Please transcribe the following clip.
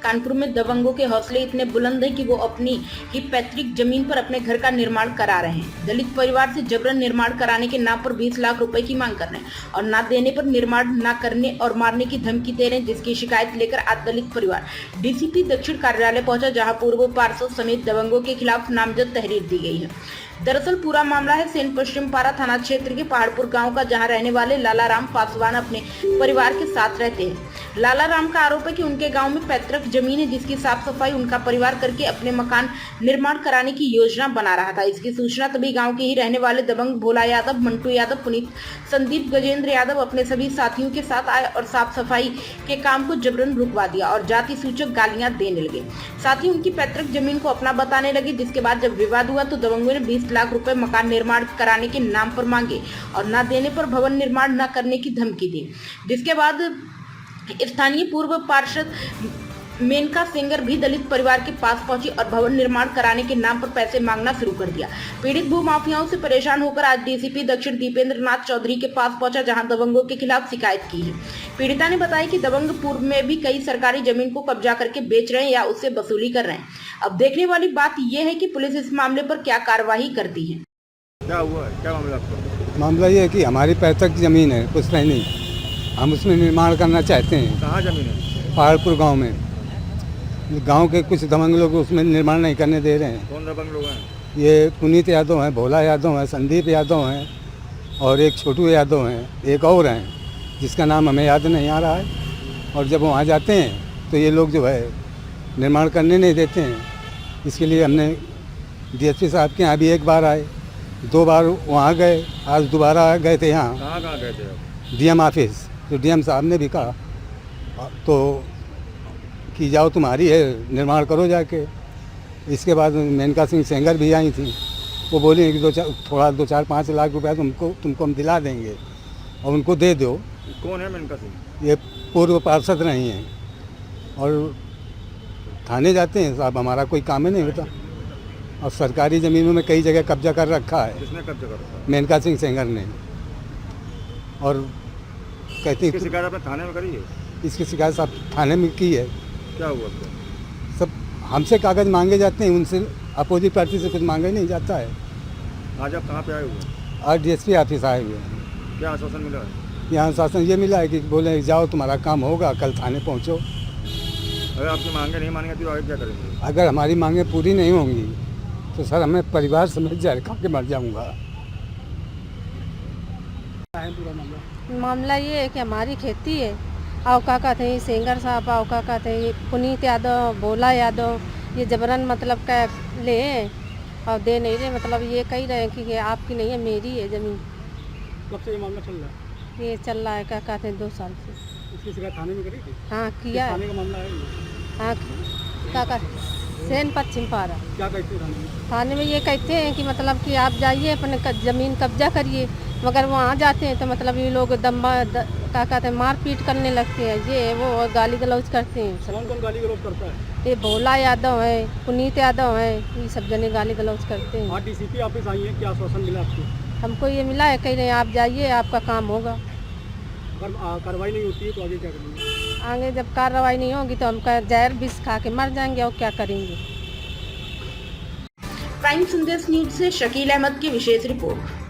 कानपुर में दबंगों के हौसले इतने बुलंद हैं कि वो अपनी ही पैतृक जमीन पर अपने घर का निर्माण करा रहे हैं। दलित परिवार से जबरन निर्माण कराने के नाम पर 20 लाख रुपए की मांग कर रहे हैं और ना देने पर निर्माण ना करने और मारने की धमकी दे रहे हैं, जिसकी शिकायत लेकर आज दलित परिवार डीसीपी दक्षिण कार्यालय पहुंचा, जहां पूर्व पार्षद समेत दबंगों के खिलाफ नामजद तहरीर दी गई है। दरअसल पूरा मामला है सेन पश्चिम पारा थाना क्षेत्र के पहाड़पुर गांव का, जहां रहने वाले लाला राम पासवान अपने परिवार के साथ रहते हैं। लाला राम का आरोप है कि उनके गांव में पैतृक जमीन है, जिसकी साफ सफाई उनका परिवार करके अपने मकान निर्माण कराने की योजना बना रहा था। इसकी सूचना तभी गांव के ही रहने वाले दबंग भोला यादव, मंटू यादव, पुनीत, संदीप, गजेंद्र यादव अपने सभी साथियों के साथ आए और साफ सफाई के काम को जबरन रुकवा दिया और जाति सूचक गालियां देने लगे। साथ ही उनकी पैतृक जमीन को अपना बताने लगे, जिसके बाद जब विवाद हुआ तो दबंगों ने 20 लाख रुपए मकान निर्माण कराने के नाम पर मांगे और न देने पर भवन निर्माण न करने की धमकी दी। जिसके बाद स्थानीय पूर्व पार्षद मेनका सेंगर भी दलित परिवार के पास पहुंची और भवन निर्माण कराने के नाम पर पैसे मांगना शुरू कर दिया। पीड़ित भूमाफियाओं से परेशान होकर आज डीसीपी दक्षिण दीपेंद्र नाथ चौधरी के पास पहुंचा, जहां दबंगों के खिलाफ शिकायत की है। पीड़िता ने बताया कि दबंग पूर्व में भी कई सरकारी जमीन को कब्जा करके बेच रहे हैं या उससे वसूली कर रहे हैं। अब देखने वाली बात यह है कि पुलिस इस मामले पर क्या कार्रवाई करती है। क्या हुआ है, क्या मामला आपका? मामला ये है कि हमारी पैतृक जमीन है, कुछ नहीं, हम उसमें निर्माण करना चाहते हैं। कहाँ जमीन है? पहाड़पुर गांव में। गांव के कुछ दबंग लोग उसमें निर्माण नहीं करने दे रहे हैं। कौन दबंग लोग हैं? ये पुनीत यादव हैं, भोला यादव हैं, संदीप यादव हैं और एक छोटू यादव हैं, एक और हैं जिसका नाम हमें याद नहीं आ रहा है। और जब वहाँ जाते हैं तो ये लोग जो है निर्माण करने नहीं देते हैं। इसके लिए हमने डीएसपी साहब के यहाँ भी एक बार आए, 2 बार वहाँ गए, आज दोबारा गए थे यहाँ। कहाँ गए थे आप? DM office. तो डीएम साहब ने भी कहा तो कि जाओ तुम्हारी है, निर्माण करो जाके। इसके बाद मेनका सिंह सेंगर भी आई थी, वो बोली कि 2-4-5 लाख रुपया तुमको हम दिला देंगे और उनको दे दो। कौन है मेनका सिंह? ये पूर्व पार्षद नहीं हैं और थाने जाते हैं साहब, हमारा कोई काम ही नहीं होता और सरकारी ज़मीनों में कई जगह कब्जा कर रखा है। किसने कब्जा कर रखा है? मेनका सिंह सेंगर ने। और कहती इसकी शिकायत आपने थाने में करी है? इसकी शिकायत साहब थाने में की है। क्या हुआ तो? सब हमसे कागज़ मांगे जाते हैं, उनसे अपोजिट पार्टी से कुछ मांगा ही नहीं जाता है। आज आप कहाँ पे आए हुए? आज डीएसपी ऑफिस आए हुए हैं। क्या आश्वासन मिला है? यहाँ शासन ये मिला है कि बोले जाओ तुम्हारा काम होगा, कल थाने पहुँचो। अगर आपकी मांगे नहीं मानेंगे तो आगे क्या करेंगे? अगर हमारी मांगें पूरी नहीं होंगी तो सर हमें परिवार समेत जहर खा के मर जाऊँगा। मामला ये है कि हमारी खेती है, औका का थे सेंगर साहब, औका का थे पुनीत यादव, भोला यादव, ये जबरन मतलब क्या ले और दे नहीं रहे, मतलब ये कह रहे हैं कि आपकी नहीं है, मेरी है ज़मीन। कब से ये मामला चल रहा है? ये चल रहा है क्या कहते हैं 2 साल से। इसकी शिकायत थाने में करी थी? हाँ किया है। थाने का मामला है ये? हाँ क्या सेन पश्चिम पारा क्या कहते हैं थाने में? थाने में ये कहते हैं कि मतलब कि आप जाइए अपने ज़मीन कब्जा करिए, मगर वहाँ जाते हैं तो मतलब ये लोग क्या कहते हैं मारपीट करने लगते हैं, ये वो और गाली गलौज करते हैं। कौन कौन गाली गलौज करता है? ये भोला यादव है, पुनीत यादव है, ये सब जने गाली गलौज करते हैं। आज डीसीपी ऑफिस आई है, क्या आश्वासन मिला आपको? हमको ये मिला है, कह रहे हैं आप जाइए, आपका काम होगा। अगर कार्रवाई नहीं होती है तो आगे क्या करेंगे? आगे जब कार्रवाई नहीं होगी तो हम जहर विष खा के मर जाएंगे और क्या करेंगे। प्राइम संदेश न्यूज से शकील अहमद की विशेष रिपोर्ट।